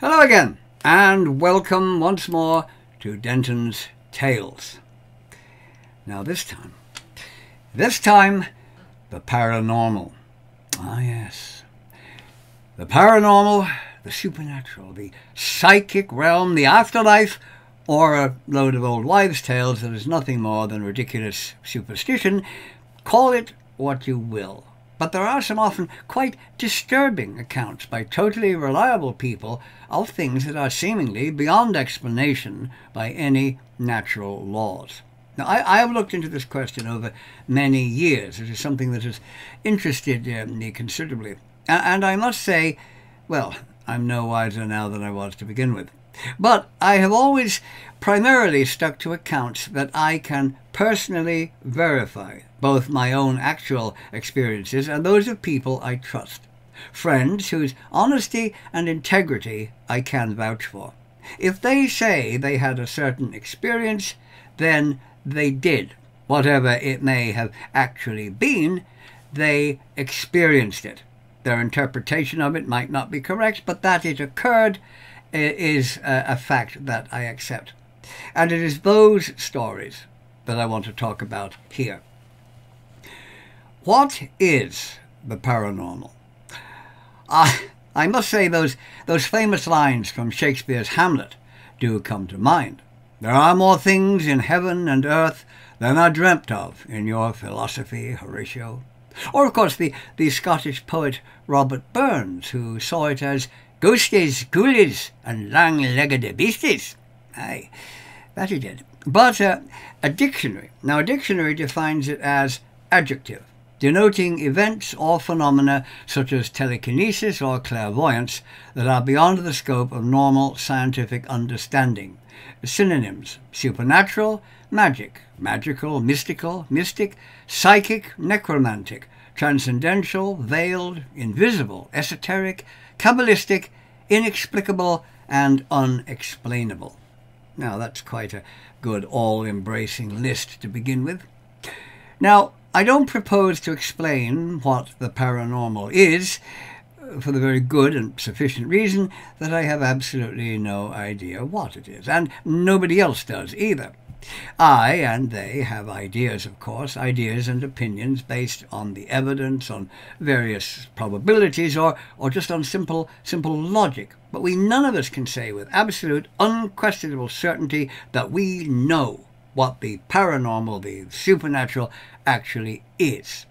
Hello again, and welcome once more to Denton's Tales. Now this time, the paranormal. Ah yes, the paranormal, the supernatural, the psychic realm, the afterlife, or a load of old wives' tales that is nothing more than ridiculous superstition. Call it what you will. But there are some often quite disturbing accounts by totally reliable people of things that are seemingly beyond explanation by any natural laws. Now, I have looked into this question over many years. It is something that has interested me considerably. And I must say, well, I'm no wiser now than I was to begin with. But I have always primarily stuck to accounts that I can personally verify, both my own actual experiences and those of people I trust, friends whose honesty and integrity I can vouch for. If they say they had a certain experience, then they did. Whatever it may have actually been, they experienced it. Their interpretation of it might not be correct, but that it occurred is a fact that I accept. And it is those stories that I want to talk about here. What is the paranormal? I must say those famous lines from Shakespeare's Hamlet do come to mind. There are more things in heaven and earth than are dreamt of in your philosophy, Horatio. Or, of course, the Scottish poet Robert Burns, who saw it as ghosties, ghoulies, and long-legged beasties. Aye, that he did. But a dictionary defines it as adjective, denoting events or phenomena such as telekinesis or clairvoyance that are beyond the scope of normal scientific understanding. Synonyms: supernatural, magic, magical, mystical, mystic, psychic, necromantic, transcendental, veiled, invisible, esoteric, Kabbalistic, inexplicable, and unexplainable. Now, that's quite a good all-embracing list to begin with. Now, I don't propose to explain what the paranormal is, for the very good and sufficient reason that I have absolutely no idea what it is, and nobody else does either. I and they have ideas, of course, ideas and opinions based on the evidence, on various probabilities, or just on simple logic. But none of us can say with absolute, unquestionable certainty that we know what the paranormal, the supernatural, actually is.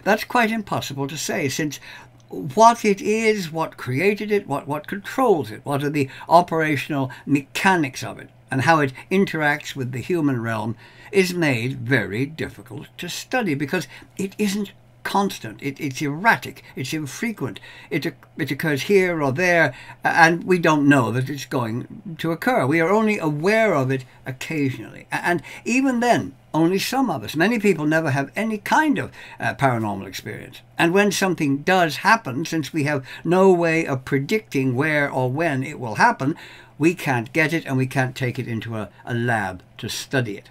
That's quite impossible to say, since what it is, what created it, what controls it, what are the operational mechanics of it, and how it interacts with the human realm is made very difficult to study because it isn't constant, it's erratic, it's infrequent, it occurs here or there, and we don't know that it's going to occur. We are only aware of it occasionally, and even then, only some of us. Many people never have any kind of paranormal experience. And when something does happen, since we have no way of predicting where or when it will happen, we can't get it and we can't take it into a lab to study it.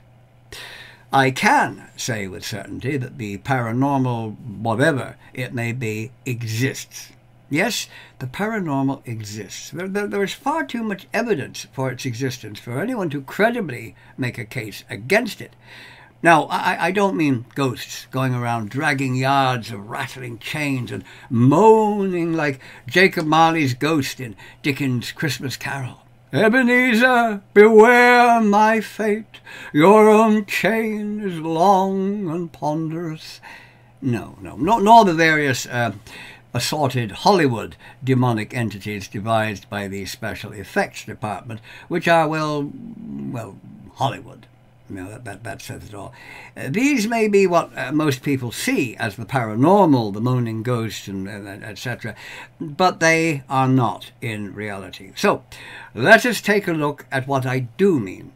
I can say with certainty that the paranormal, whatever it may be, exists. Yes, the paranormal exists. There is far too much evidence for its existence for anyone to credibly make a case against it. Now, I don't mean ghosts going around dragging yards of rattling chains and moaning like Jacob Marley's ghost in Dickens' Christmas Carol. Ebenezer, beware my fate, your own chain is long and ponderous. No, nor the various assorted Hollywood demonic entities devised by the special effects department, which are, well, Hollywood. You know, that says it all. These may be what most people see as the paranormal, the moaning ghosts, and etc., but they are not in reality. So, let us take a look at what I do mean,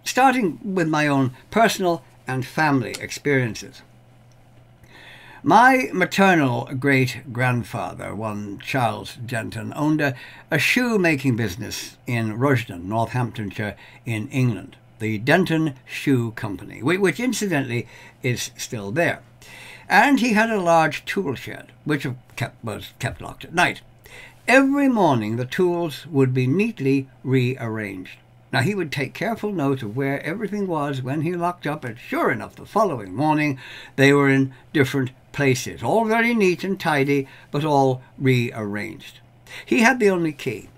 starting with my own personal and family experiences. My maternal great-grandfather, one Charles Denton, owned a shoe-making business in Rushden, Northamptonshire, in England. The Denton Shoe Company, which incidentally is still there. And he had a large tool shed, which was kept locked at night. Every morning the tools would be neatly rearranged. Now he would take careful note of where everything was when he locked up, and sure enough, the following morning they were in different places, all very neat and tidy, but all rearranged. He had the only key.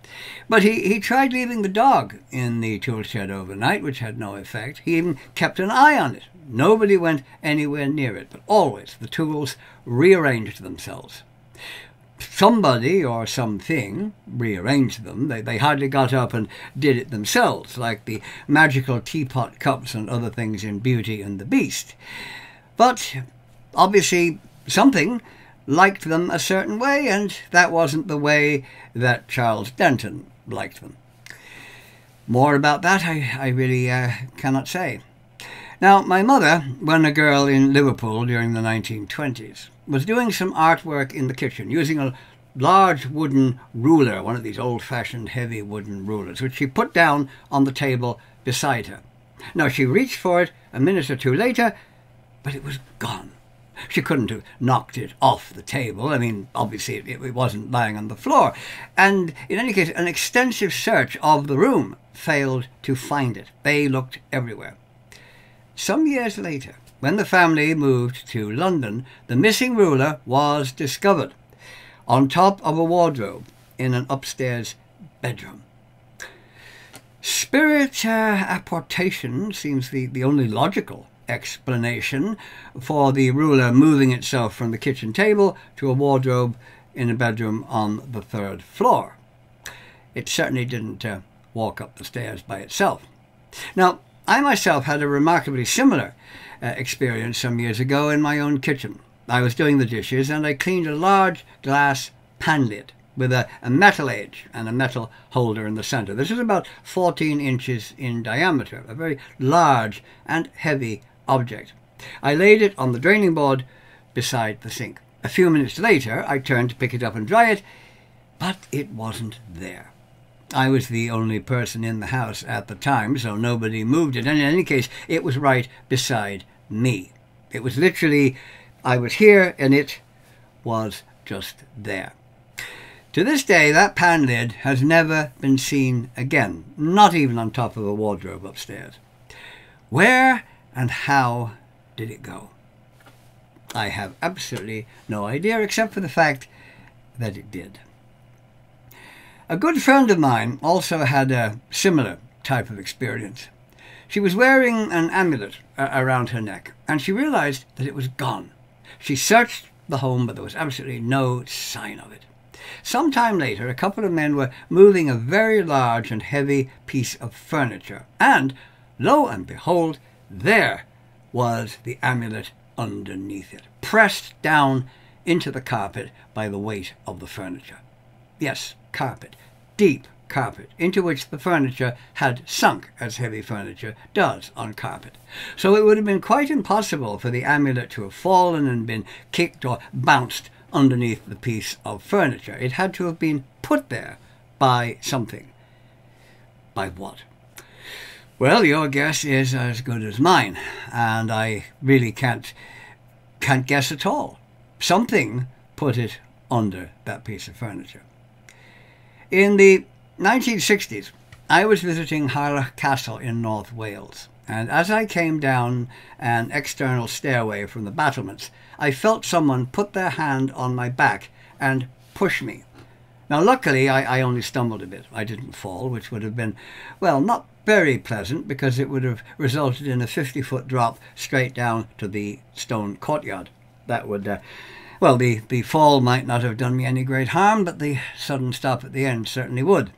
But he tried leaving the dog in the tool shed overnight, which had no effect. He even kept an eye on it. Nobody went anywhere near it, but always the tools rearranged themselves. Somebody or something rearranged them. They hardly got up and did it themselves, like the magical teapot cups and other things in Beauty and the Beast. But obviously something liked them a certain way, and that wasn't the way that Charles Denton liked them. More about that I really cannot say. Now, my mother, when a girl in Liverpool during the 1920s, was doing some artwork in the kitchen using a large wooden ruler, one of these old-fashioned heavy wooden rulers, which she put down on the table beside her. Now, she reached for it a minute or two later, but it was gone. She couldn't have knocked it off the table. I mean, obviously it wasn't lying on the floor. And in any case, an extensive search of the room failed to find it. They looked everywhere. Some years later, when the family moved to London, the missing ruler was discovered on top of a wardrobe in an upstairs bedroom. Spirit apportation seems the only logical explanation for the ruler moving itself from the kitchen table to a wardrobe in a bedroom on the third floor. It certainly didn't walk up the stairs by itself. Now, I myself had a remarkably similar experience some years ago in my own kitchen. I was doing the dishes and I cleaned a large glass pan lid with a metal edge and a metal holder in the center. This is about 14 inches in diameter, a very large and heavy object. I laid it on the draining board beside the sink. A few minutes later, I turned to pick it up and dry it, but it wasn't there. I was the only person in the house at the time, so nobody moved it. And in any case, it was right beside me. It was literally, I was here and it was just there. To this day, that pan lid has never been seen again, not even on top of a wardrobe upstairs. Where and how did it go? I have absolutely no idea, except for the fact that it did. A good friend of mine also had a similar type of experience. She was wearing an amulet around her neck, and she realized that it was gone. She searched the home, but there was absolutely no sign of it. Some time later, a couple of men were moving a very large and heavy piece of furniture, and lo and behold, there was the amulet underneath it, pressed down into the carpet by the weight of the furniture. Yes, carpet, deep carpet, into which the furniture had sunk, as heavy furniture does on carpet. So it would have been quite impossible for the amulet to have fallen and been kicked or bounced underneath the piece of furniture. It had to have been put there by something. By what? Well, your guess is as good as mine, and I really can't guess at all. Something put it under that piece of furniture. In the 1960s, I was visiting Harlech Castle in North Wales, and as I came down an external stairway from the battlements, I felt someone put their hand on my back and push me. Now, luckily, I only stumbled a bit. I didn't fall, which would have been, well, not very pleasant, because it would have resulted in a 50-foot drop straight down to the stone courtyard. That would, well, the fall might not have done me any great harm, but the sudden stop at the end certainly would.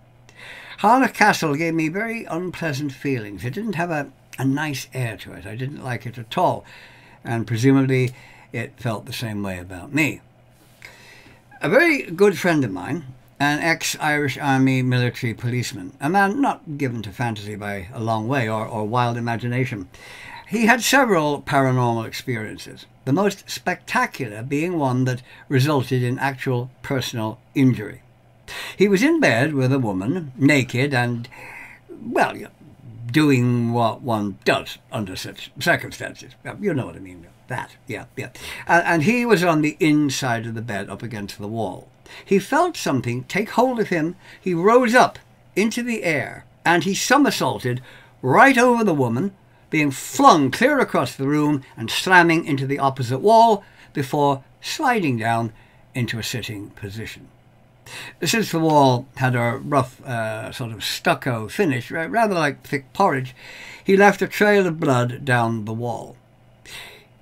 Harlech Castle gave me very unpleasant feelings. It didn't have a nice air to it. I didn't like it at all, and presumably it felt the same way about me. A very good friend of mine, an ex-Irish Army military policeman, a man not given to fantasy by a long way or wild imagination, he had several paranormal experiences, the most spectacular being one that resulted in actual personal injury. He was in bed with a woman, naked and, well, doing what one does under such circumstances. You know what I mean. That, yeah. And he was on the inside of the bed up against the wall. he felt something take hold of him. He rose up into the air and he somersaulted right over the woman, being flung clear across the room and slamming into the opposite wall before sliding down into a sitting position. Since the wall had a rough sort of stucco finish, rather like thick porridge, he left a trail of blood down the wall.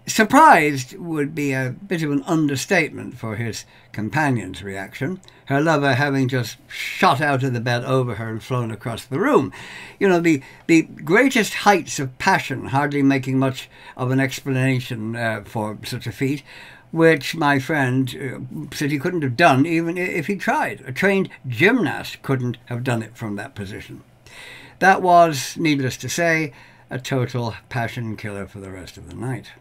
Surprised would be a bit of an understatement for his companion's reaction, her lover having just shot out of the bed over her and flown across the room. You know, the greatest heights of passion hardly making much of an explanation for such a feat, which my friend said he couldn't have done even if he tried. A trained gymnast couldn't have done it from that position. That was, needless to say, a total passion killer for the rest of the night.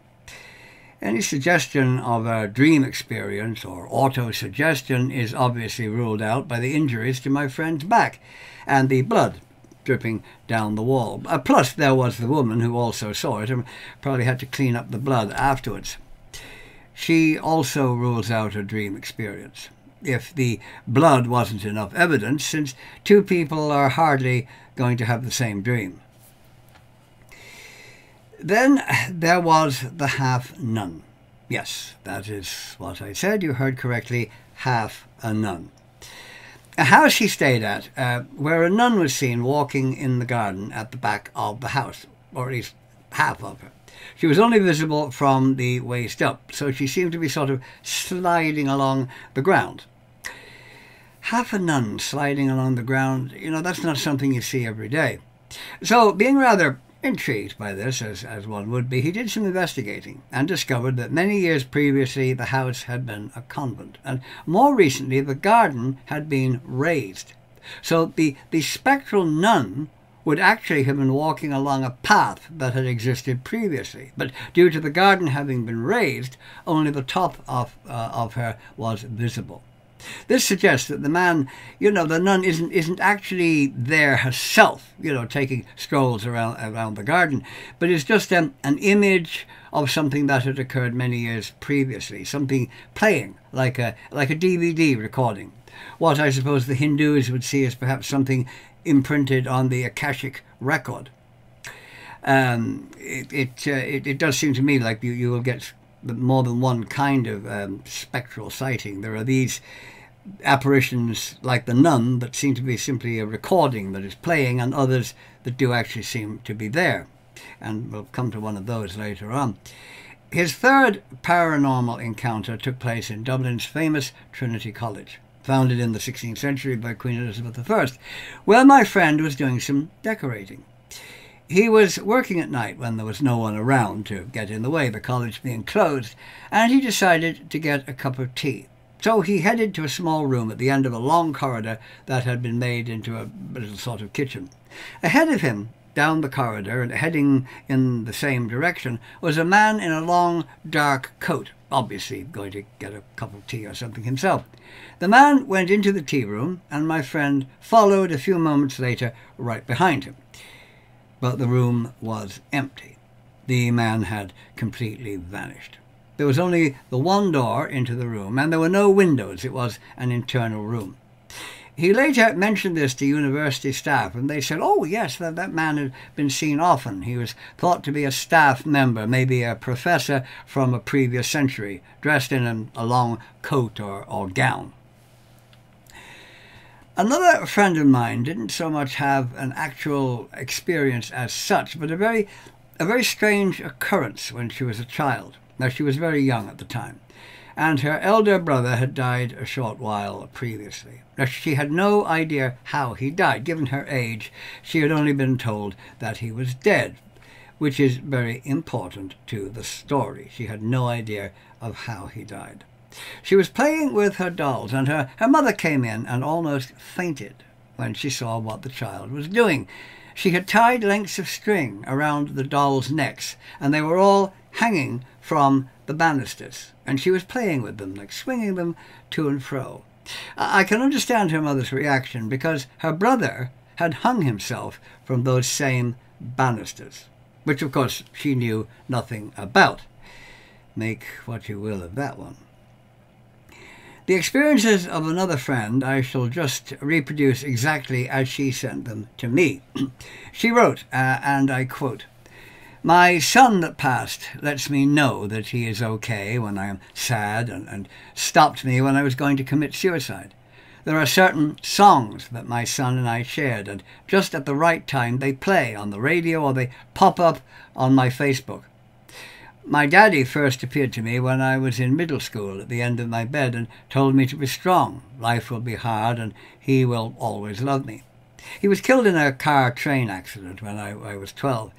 Any suggestion of a dream experience or auto-suggestion is obviously ruled out by the injuries to my friend's back and the blood dripping down the wall. Plus, there was the woman who also saw it and probably had to clean up the blood afterwards. She also rules out a dream experience, if the blood wasn't enough evidence, since two people are hardly going to have the same dream. Then there was the half-nun. Yes, that is what I said. You heard correctly, half a nun. A house he stayed at, where a nun was seen walking in the garden at the back of the house, or at least half of her. She was only visible from the waist up, so she seemed to be sort of sliding along the ground. Half a nun sliding along the ground, you know, that's not something you see every day. So, being rather intrigued by this, as one would be, he did some investigating and discovered that many years previously the house had been a convent, and more recently the garden had been raised. So the spectral nun would actually have been walking along a path that had existed previously, but due to the garden having been raised, only the top of her was visible. This suggests that the man, you know, the nun isn't actually there herself, you know, taking strolls around the garden, but is just an image of something that had occurred many years previously, something playing like a DVD recording. What I suppose the Hindus would see as perhaps something imprinted on the Akashic record. It does seem to me like you will get more than one kind of spectral sighting. There are these apparitions like the nun that seem to be simply a recording that is playing, and others that do actually seem to be there. And we'll come to one of those later on. His third paranormal encounter took place in Dublin's famous Trinity College, founded in the 16th century by Queen Elizabeth I, where my friend was doing some decorating. He was working at night when there was no one around to get in the way, the college being closed, and he decided to get a cup of tea. So he headed to a small room at the end of a long corridor that had been made into a little sort of kitchen. Ahead of him, down the corridor and heading in the same direction, was a man in a long, dark coat, obviously going to get a cup of tea or something himself. The man went into the tea room, and my friend followed a few moments later right behind him. But the room was empty. The man had completely vanished. There was only the one door into the room, and there were no windows. It was an internal room. He later mentioned this to university staff, and they said, oh, yes, that man had been seen often. He was thought to be a staff member, maybe a professor from a previous century, dressed in a long coat or gown. Another friend of mine didn't so much have an actual experience as such, but a very strange occurrence when she was a child. Now, she was very young at the time, and her elder brother had died a short while previously. Now, she had no idea how he died. Given her age, she had only been told that he was dead, which is very important to the story. She had no idea of how he died. She was playing with her dolls, and her mother came in and almost fainted when she saw what the child was doing. She had tied lengths of string around the dolls' necks, and they were all hanging from the banisters, and she was playing with them, like swinging them to and fro. I can understand her mother's reaction, because her brother had hung himself from those same banisters, which of course she knew nothing about. Make what you will of that one. The experiences of another friend I shall just reproduce exactly as she sent them to me. She wrote, and I quote, "My son that passed lets me know that he is okay when I am sad and stopped me when I was going to commit suicide. There are certain songs that my son and I shared, and just at the right time they play on the radio or they pop up on my Facebook. My daddy first appeared to me when I was in middle school at the end of my bed and told me to be strong. Life will be hard and he will always love me. He was killed in a car-train accident when I was 12.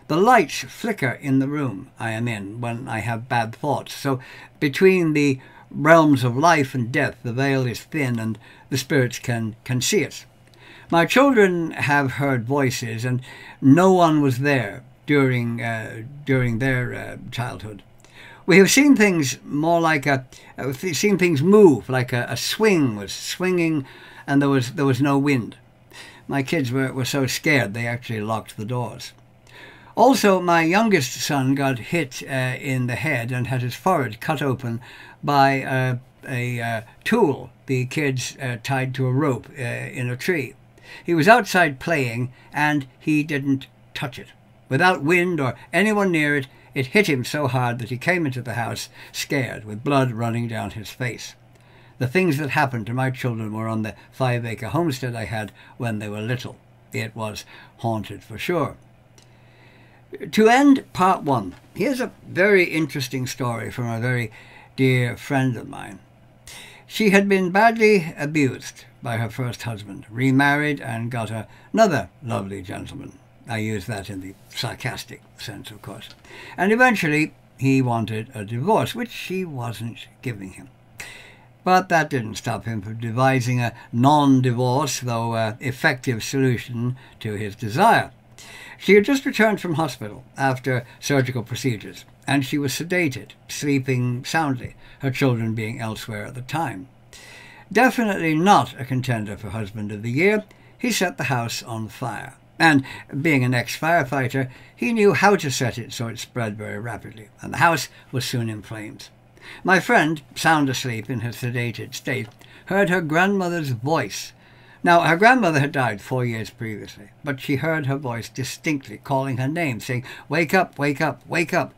The lights flicker in the room I am in when I have bad thoughts, so between the realms of life and death the veil is thin and the spirits can see us. My children have heard voices and no one was there during their childhood. We have seen things more like seen things move, like a swing was swinging and there was no wind. My kids were so scared they actually locked the doors. Also, my youngest son got hit in the head and had his forehead cut open by a tool the kids tied to a rope in a tree. He was outside playing and he didn't touch it. Without wind or anyone near it, it hit him so hard that he came into the house scared, with blood running down his face. The things that happened to my children were on the 5-acre homestead I had when they were little. It was haunted for sure. To end part one, here's a very interesting story from a very dear friend of mine. She had been badly abused by her first husband, remarried and got another lovely gentleman. I use that in the sarcastic sense, of course. And eventually he wanted a divorce, which she wasn't giving him. But that didn't stop him from devising a non-divorce, though effective solution to his desire. She had just returned from hospital after surgical procedures, and she was sedated, sleeping soundly, her children being elsewhere at the time. Definitely not a contender for Husband of the Year, he set the house on fire. And being an ex-firefighter, he knew how to set it so it spread very rapidly, and the house was soon in flames. My friend, sound asleep in her sedated state, heard her grandmother's voice. Now, her grandmother had died 4 years previously, but she heard her voice distinctly calling her name, saying, "Wake up, wake up, wake up."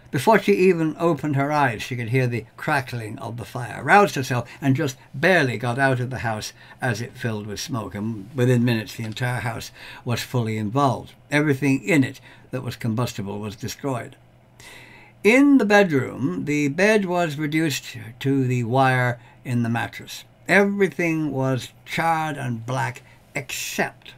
Before she even opened her eyes, she could hear the crackling of the fire, roused herself, and just barely got out of the house as it filled with smoke. And within minutes, the entire house was fully involved. Everything in it that was combustible was destroyed. In the bedroom, the bed was reduced to the wire in the mattress. Everything was charred and black except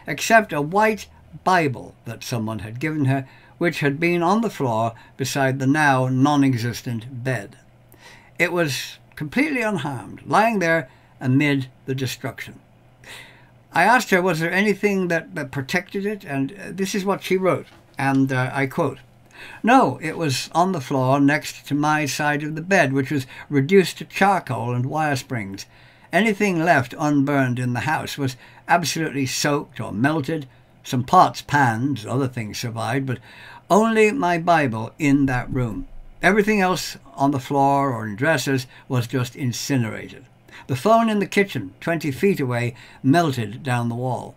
a white Bible that someone had given her, which had been on the floor beside the now non-existent bed. It was completely unharmed, lying there amid the destruction. I asked her, was there anything that protected it? And this is what she wrote, and I quote, "No, it was on the floor next to my side of the bed, which was reduced to charcoal and wire springs. Anything left unburned in the house was absolutely soaked or melted. Some pots, pans, other things survived, but only my Bible in that room. Everything else on the floor or in dressers was just incinerated. The phone in the kitchen, 20 feet away, melted down the wall.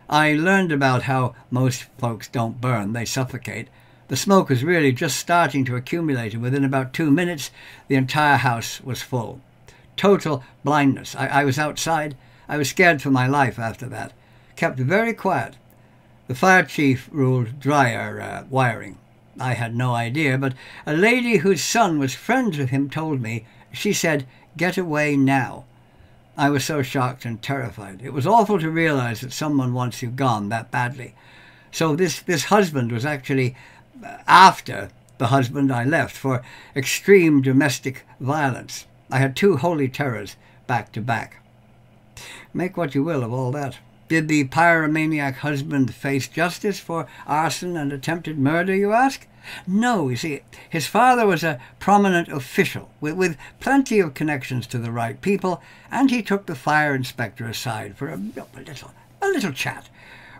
I learned about how most folks don't burn, they suffocate. The smoke was really just starting to accumulate, and within about 2 minutes, the entire house was full. Total blindness. I was outside. I was scared for my life after that. Kept very quiet. The fire chief ruled dryer wiring. I had no idea, but a lady whose son was friends with him told me. She said, 'Get away now.' I was so shocked and terrified. It was awful to realize that someone wants you gone that badly. So this husband was actually after the husband I left for extreme domestic violence. I had 2 holy terrors back to back." Make what you will of all that. Did the pyromaniac husband face justice for arson and attempted murder, you ask? No, you see, his father was a prominent official with plenty of connections to the right people, and he took the fire inspector aside for a little chat,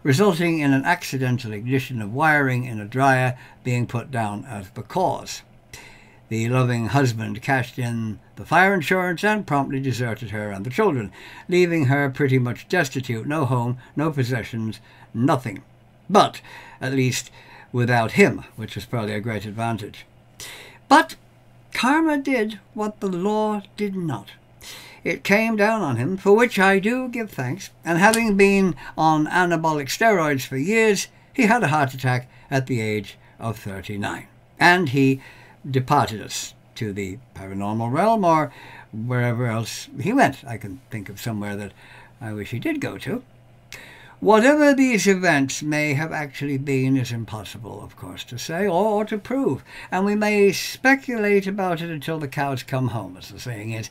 resulting in an accidental ignition of wiring in a dryer being put down as the cause. The loving husband cashed in the fire insurance and promptly deserted her and the children, leaving her pretty much destitute, no home, no possessions, nothing. But, at least, without him, which was probably a great advantage. But karma did what the law did not. It came down on him, for which I do give thanks, and having been on anabolic steroids for years, he had a heart attack at the age of 39. And he departed us to the paranormal realm, or wherever else he went. I can think of somewhere that I wish he did go to. Whatever these events may have actually been is impossible, of course, to say or to prove, and we may speculate about it until the cows come home, as the saying is.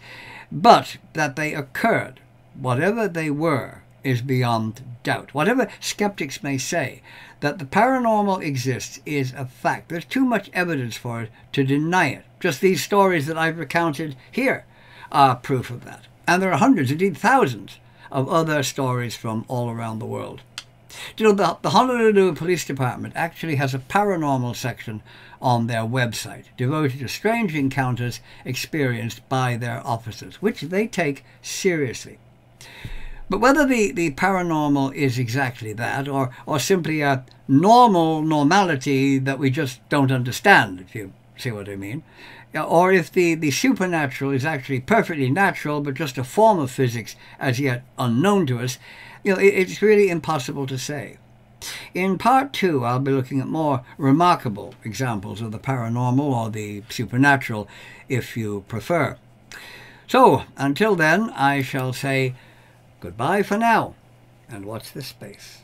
But that they occurred, whatever they were, is beyond doubt. Whatever skeptics may say, that the paranormal exists is a fact. There's too much evidence for it to deny it. Just these stories that I've recounted here are proof of that. And there are hundreds, indeed thousands, of other stories from all around the world. You know, the Honolulu Police Department actually has a paranormal section on their website devoted to strange encounters experienced by their officers, which they take seriously. But whether the paranormal is exactly that, or simply a normality that we just don't understand, if you see what I mean, or if the supernatural is actually perfectly natural but just a form of physics as yet unknown to us, it's really impossible to say. In part 2, I'll be looking at more remarkable examples of the paranormal or the supernatural, if you prefer. So, until then, I shall say goodbye for now, and watch this space.